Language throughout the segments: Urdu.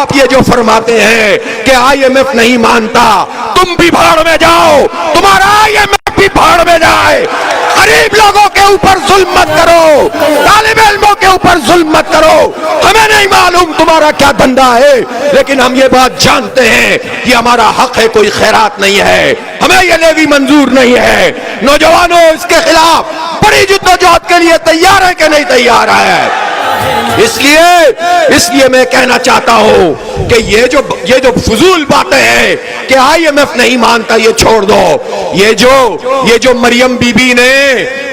آپ یہ جو فرماتے ہیں کہ آئی ایم ایف نہیں مانتا، تم بھی بھاڑ میں جاؤ، تمہارا آئی ایم ایف بھی بھاڑ میں جائے۔ غریب لوگوں کے اوپر ظلم مت کرو، طالب علموں کے اوپر ظلم مت کرو۔ ہمیں نہیں معلوم تمہارا کیا دھندا ہے، لیکن ہم یہ بات جانتے ہیں یہ ہمارا حق ہے، کوئی خیرات نہیں ہے، ہمیں یہ لیوی منظور نہیں ہے۔ نوجوانوں اس کے خلاف بڑی جدوجہد کے لیے تیار ہے کہ نہیں تیار ہے؟ اس لیے میں کہنا چاہتا ہوں کہ یہ جو فضول باتیں ہیں کہ آئی ایم ایف نہیں مانتا، یہ چھوڑ دو۔ یہ جو مریم بی بی نے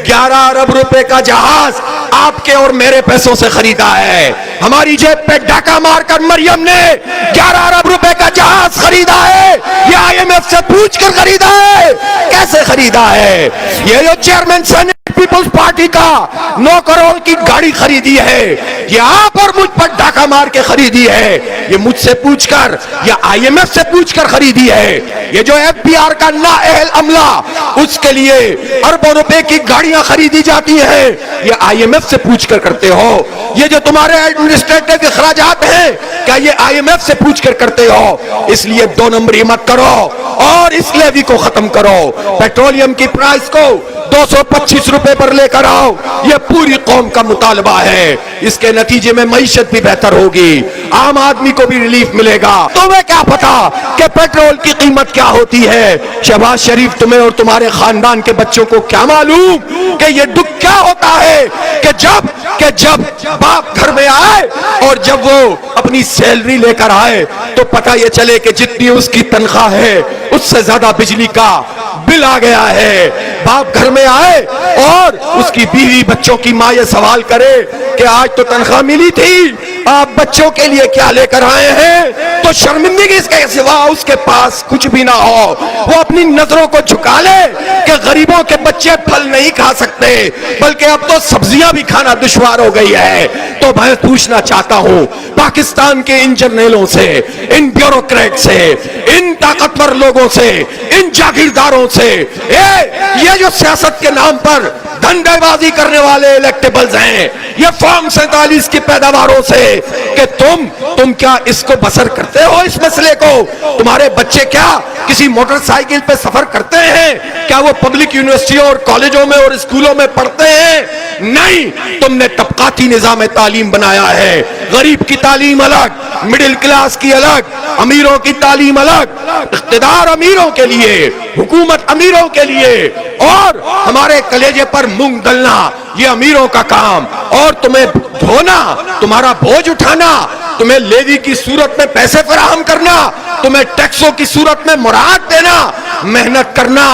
11 ارب روپے کا جہاز آپ کے اور میرے پیسوں سے خریدا ہے، ہماری جیب پہ ڈاکہ مار کر مریم نے 11 ارب روپے کا جہاز خریدا ہے، یہ آئی ایم ایف سے پوچھ کر خریدا ہے؟ کیسے خریدا ہے؟ یہ جو چیئرمین سینٹ پیپلز پارٹی کا 9 کروڑ کی گاڑی خریدی ہے، یہ آپ اور مجھ پر ڈاکہ مار کے خریدی ہے، یہ مجھ سے پوچھ کر یا آئی ایم ایف سے پوچھ کر خریدی ہے۔ یہ جو ایف بی آر کا نااہل عملہ اس کے لیے اربوں روپے کی گاڑیاں خریدی جاتی ہیں، یہ آئی ایم ایف سے پوچھ کر کرتے ہو۔ یہ جو تمہارے ایڈمنسٹریٹو اخراجات ہیں، کیا یہ آئی ایم ایف سے پوچھ کر کرتے ہو؟ اس لیے 2 نمبری مت کرو اور اس لیوی کو ختم کرو۔ پیٹرولیم کی پرائس کو 225 روپے پر لے کر آؤ، یہ پوری قوم کا مطالبہ ہے۔ اس کے نتیجے میں معیشت بھی بہتر ہوگی، عام آدمی کو بھی ریلیف ملے گا۔ تمہیں کیا پتا کہ پیٹرول کی قیمت کیا ہوتی ہے؟ شہباز شریف تمہیں اور تمہارے خاندان کے بچوں کو کیا معلوم کہ یہ دکھ کیا ہوتا ہے کہ جب باپ گھر میں آئے اور جب وہ اپنی سیلری لے کر آئے تو پتہ یہ چلے کہ جتنی اس کی تنخواہ ہے اس سے زیادہ بجلی کا بل آ گیا ہے۔ باپ گھر میں آئے اور اس کی بیوی بچوں کی ماں یہ سوال کرے کہ آج تو تنخواہ ملی تھی، آپ بچوں کے لیے کیا لے کر آئے ہیں؟ تو شرمندگی اس کے سوا اس کے پاس کچھ بھی نہ ہو، وہ اپنی نظروں کو جھکا لے کہ غریبوں کے بچے پھل نہیں کھا سکتے بلکہ اب تو سبزیاں بھی کھانا دشوار ہو گئی ہے۔ تو میں پوچھنا چاہتا ہوں پاکستان کے ان جرنیلوں سے، ان بیوروکریٹ سے، ان طاقتور لوگوں سے، ان جاگیرداروں سے، یہ جو سیاست کے نام پر دھندے بازی کرنے والے الیکٹیبلز ہیں، یہ فارم 47 کی پیداواروں سے، کہ تم کیا اس کو بسر کرتے ہو؟ اس مسئلے کو تمہارے بچے کیا کسی موٹر سائیکل پہ سفر کرتے ہیں؟ کیا وہ پبلک یونیورسٹیوں اور کالجوں میں اور اسکولوں میں پڑھتے ہیں؟ نہیں، تم نے طبقاتی نظام تعلیم بنایا ہے، غریب کی تعلیم الگ، مڈل کلاس کی الگ، امیروں کی تعلیم الگ، اقتدار امیروں کے لیے، حکومت امیروں کے لیے، اور ہمارے کلیجے پر مونگ ڈلنا یہ امیروں کا کام، اور تمہیں دھونا، تمہارا بوجھ اٹھانا، تمہیں لیوی کی صورت میں پیسے فراہم کرنا، تمہیں ٹیکسوں کی صورت میں مراعات دینا، محنت کرنا،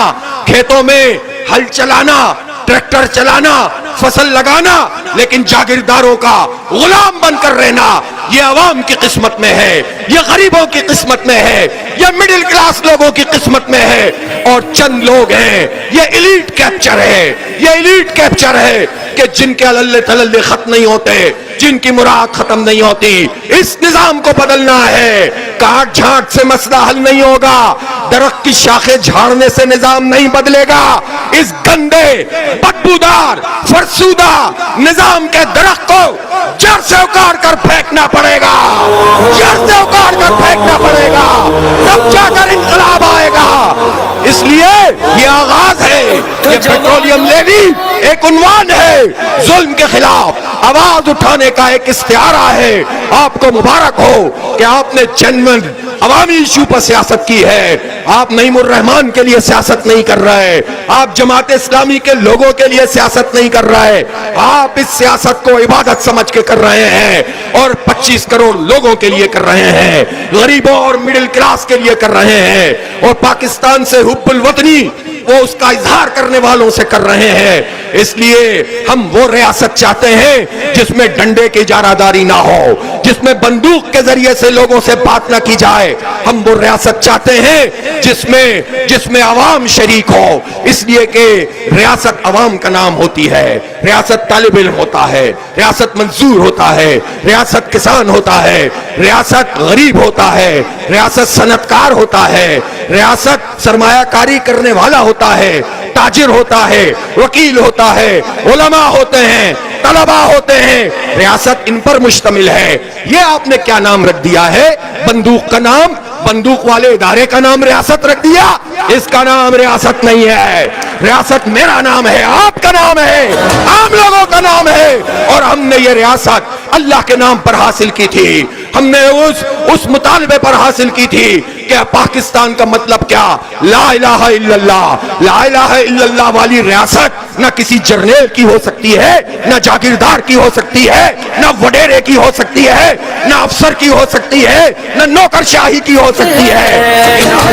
کھیتوں میں ہل چلانا، ٹریکٹر چلانا، فصل لگانا، لیکن جاگیرداروں کا غلام بن کر رہنا، یہ عوام کی قسمت میں ہے، یہ غریبوں کی قسمت میں ہے، یہ مڈل کلاس لوگوں کی قسمت میں ہے، اور چند لوگ ہیں، یہ ایلیٹ کیپچر ہے، یہ ایلیٹ کیپچر ہے کہ جن کے اللہ تللے ختم نہیں ہوتے، جن کی مراد ختم نہیں ہوتی۔ اس نظام کو بدلنا ہے، کاٹ جھانٹ سے مسئلہ حل نہیں ہوگا، درخت کی شاخیں جھاڑنے سے نظام نہیں بدلے گا، اس گندے بدبودار فرسودہ نظام کے درخت کو جڑ سے اکاڑ کر پھینکنا پڑے گا، جڑ سے اکاڑ کر پھینکنا پڑے گا، تب جا کر انقلاب آئے گا۔ اس لیے یہ آغاز ہے، یہ پیٹرولیم لیوی ایک عنوان ہے، ظلم کے خلاف آواز اٹھانے کا ایک استعارہ ہے۔ آپ کو مبارک ہو کہ آپ نے جنمن عوامی ایشو پر سیاست کی ہے، آپ نعیم الرحمن کے لیے سیاست نہیں کر رہے، آپ جماعت اسلامی کے لوگوں کے لیے سیاست نہیں کر رہے، آپ اس سیاست کو عبادت سمجھ کے کر رہے ہیں اور 25 کروڑ لوگوں کے لیے کر رہے ہیں، غریبوں اور مڈل کلاس کے لیے کر رہے ہیں، اور پاکستان سے حب الوطنی وہ اس کا اظہار کرنے والوں سے کر رہے ہیں۔ اس لیے ہم وہ ریاست چاہتے ہیں جس میں ڈنڈے کی اجارہ داری نہ ہو، جس میں بندوق کے ذریعے سے لوگوں سے بات نہ کی جائے، ہم وہ ریاست چاہتے ہیں جس میں عوام شریک ہو، اس لیے کہ ریاست عوام کا نام ہوتی ہے، ریاست طالب علم ہوتا ہے، ریاست منظور ہوتا ہے، ریاست کسان ہوتا ہے، ریاست غریب ہوتا ہے، ریاست صنعتکار ہوتا ہے، ریاست سرمایہ کاری کرنے والا ہوتا ہے، تاجر ہوتا ہے، وکیل ہوتا ہے، علماء ہوتے ہیں، طلبا ہوتے ہیں، ریاست ان پر مشتمل ہے. یہ آپ نے کیا نام رکھ دیا ہے؟ بندوق کا نام، بندوق والے ادارے کا نام ریاست رکھ دیا. اس کا نام ریاست نہیں ہے. ریاست میرا نام ہے، آپ کا نام ہے، عام لوگوں کا نام ہے. اور ہم نے یہ ریاست اللہ کے نام پر حاصل کی تھی. ہم نے اس مطالبے پر حاصل کی تھی کہ پاکستان کا مطلب کیا؟ لا الہ الا اللہ. لا الہ الا اللہ والی ریاست نہ کسی جرنیل کی ہو سکتی ہے، نہ جاگیردار کی ہو سکتی ہے، نہ وڈیرے کی ہو سکتی ہے، نہ افسر کی ہو سکتی ہے، نہ نوکر شاہی کی ہو سکتی ہے.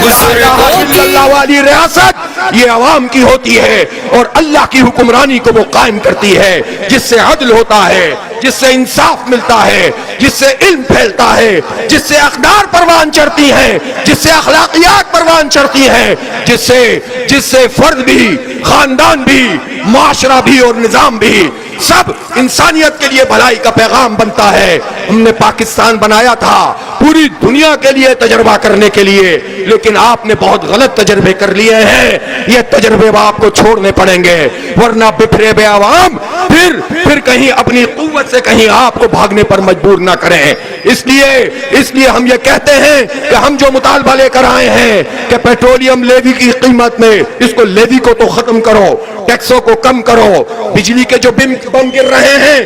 لا الہ الا اللہ والی ریاست یہ عوام کی ہوتی ہے اور اللہ کی حکمرانی کو وہ قائم کرتی ہے، جس سے عدل ہوتا ہے، جس سے انصاف ملتا ہے، جس سے علم پھیلتا ہے، جس سے اقدار پروان چڑھتی ہیں، جس سے اخلاقیات پروان چڑھتی ہیں، جس سے فرد بھی، خاندان بھی، معاشرہ بھی اور نظام بھی، سب انسانیت کے لیے بھلائی کا پیغام بنتا ہے. ہم نے پاکستان بنایا تھا پوری دنیا کے لیے تجربہ کرنے کے لیے، لیکن آپ نے بہت غلط تجربے کر لیے ہیں. یہ تجربے آپ کو چھوڑنے پڑیں گے، ورنہ بکھرے بے عوام پھر کہیں اپنی قوت سے کہیں آپ کو بھاگنے پر مجبور نہ کریں. اس لیے ہم یہ کہتے ہیں کہ ہم جو مطالبہ لے کر آئے ہیں کہ پیٹرولیم لیوی کی قیمت میں اس کو لیوی کو تو ختم کرو، ٹیکسوں کو کم کرو، بجلی کے جو بم گر رہے ہیں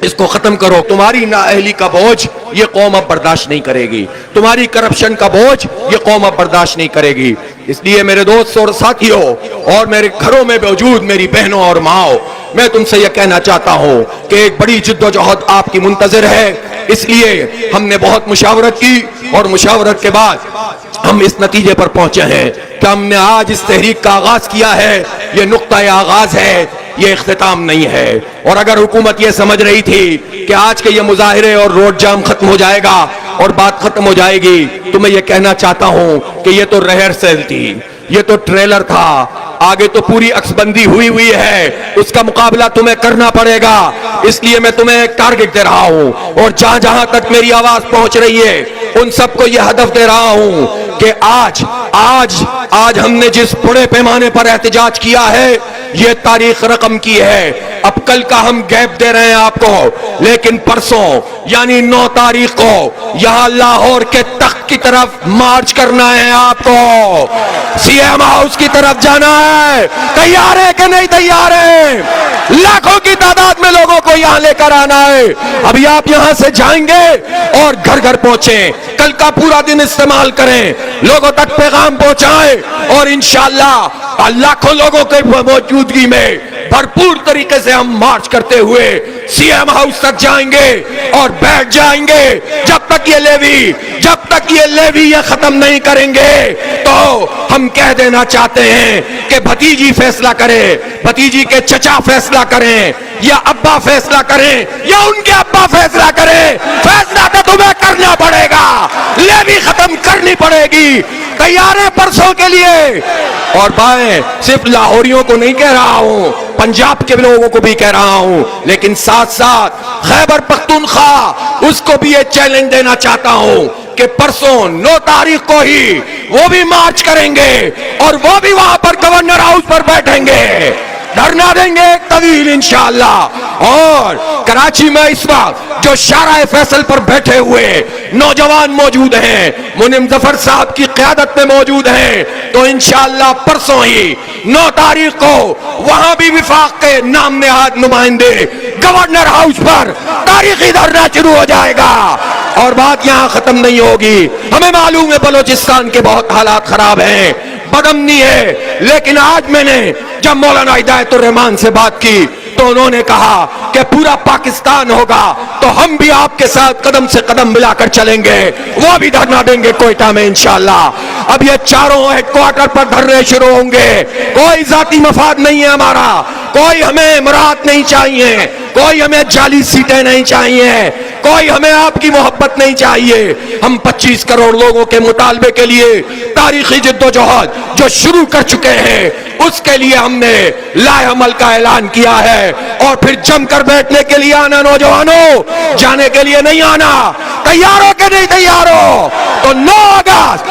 اس کو ختم کرو. تمہاری نااہلی کا بوجھ یہ قوم اب برداشت نہیں کرے گی، تمہاری کرپشن کا بوجھ یہ قوم اب برداشت نہیں کرے گی. اس لیے میرے دوست اور ساتھیوں اور میرے گھروں میں موجود میری بہنوں اور ماؤں، میں تم سے یہ کہنا چاہتا ہوں کہ ایک بڑی جد و جہد آپ کی منتظر ہے. اس لیے ہم نے بہت مشاورت کی اور مشاورت کے بعد ہم اس نتیجے پر پہنچے ہیں کہ ہم نے آج اس تحریک کا آغاز کیا ہے. یہ نقطۂ آغاز ہے، یہ اختتام نہیں ہے. اور اگر حکومت یہ سمجھ رہی تھی کہ آج کے یہ مظاہرے اور روڈ جام ختم ہو جائے گا اور بات ختم ہو جائے گی، تو میں یہ کہنا چاہتا ہوں کہ یہ تو ریہرسل تھی، یہ تو ٹریلر تھا. آگے تو پوری عکس بندی ہوئی ہے، اس کا مقابلہ تمہیں کرنا پڑے گا. اس لیے میں تمہیں ایک ٹارگٹ دے رہا ہوں اور جہاں تک میری آواز پہنچ رہی ہے ان سب کو یہ ہدف دے رہا ہوں کہ آج ہم نے جس بڑے پیمانے پر احتجاج کیا ہے یہ تاریخ رقم کی ہے. اب کل کا ہم گیپ دے رہے ہیں آپ کو، لیکن پرسوں یعنی 9 تاریخ کو یہاں لاہور کے تخت کی طرف مارچ کرنا ہے. آپ کو سی ایم ہاؤس کی طرف جانا ہے. تیار ہے کہ نہیں تیار ہے؟ لاکھوں کی تعداد میں لوگوں کو یہاں لے کر آنا ہے. ابھی آپ یہاں سے جائیں گے اور گھر گھر پہنچیں، کل کا پورا دن استعمال کریں، لوگوں تک پیغام پہنچائیں اور انشاءاللہ لاکھوں لوگوں کے موجودگی میں بھرپور طریقے سے ہم مارچ کرتے ہوئے سی ایم ہاؤس تک جائیں گے اور بیٹھ جائیں گے. جب تک یہ لیوی یہ ختم نہیں کریں گے تو ہم کہہ دینا چاہتے ہیں کہ بھتیجی فیصلہ کرے، بھتیجی کے چچا فیصلہ کریں یا ابا فیصلہ کریں یا ان کے ابا فیصلہ کریں، فیصلہ تو تمہیں کرنا پڑے گا. لیوی ختم کرنی پڑے گی. تیار ہے پرسوں کے لیے؟ اور بھائی صرف لاہوریوں کو نہیں کہہ رہا ہوں، پنجاب کے لوگوں کو بھی کہہ رہا ہوں، لیکن ساتھ ساتھ خیبر پختونخوا اس کو بھی یہ چیلنج دینا چاہتا ہوں کہ پرسوں 9 تاریخ کو ہی وہ بھی مارچ کریں گے اور وہ بھی وہاں پر گورنر ہاؤس پر بیٹھیں گے، دھرنا دیں گے ایک طویل انشاءاللہ. اور کراچی میں اس وقت جو شارع فیصل پر بیٹھے ہوئے نوجوان موجود ہیں، منم ظفر صاحب کی قیادت میں موجود ہیں، تو انشاءاللہ پرسوں ہی 9 تاریخ کو وہاں بھی وفاق کے نام نہاد نمائندے گورنر ہاؤس پر تاریخی دھرنا شروع ہو جائے گا. اور بات یہاں ختم نہیں ہوگی. ہمیں معلوم ہے بلوچستان کے بہت حالات خراب ہیں، بدامنی ہے، لیکن آج میں نے جب مولانا ہدایت الرحمان سے بات کی تو انہوں نے کہا کہ پورا پاکستان ہوگا تو ہم بھی آپ کے ساتھ قدم سے قدم ملا کر چلیں گے، وہ بھی دھرنا دیں گے کوئٹہ میں انشاءاللہ. اب یہ چاروں ہیڈ کوارٹر پر دھرنے شروع ہوں گے. کوئی ذاتی مفاد نہیں ہے ہمارا، کوئی ہمیں امارات نہیں چاہیے، کوئی ہمیں جعلی سیٹیں نہیں چاہیے، کوئی ہمیں آپ کی محبت نہیں چاہیے. ہم 25 کروڑ لوگوں کے مطالبے کے لیے تاریخی جد و جہد جو شروع کر چکے ہیں اس کے لیے ہم نے لائے عمل کا اعلان کیا ہے. اور پھر جم کر بیٹھنے کے لیے آنا نوجوانوں، جانے کے لیے نہیں آنا. تیار ہو کہ نہیں تیار ہو؟ تو 9 اگست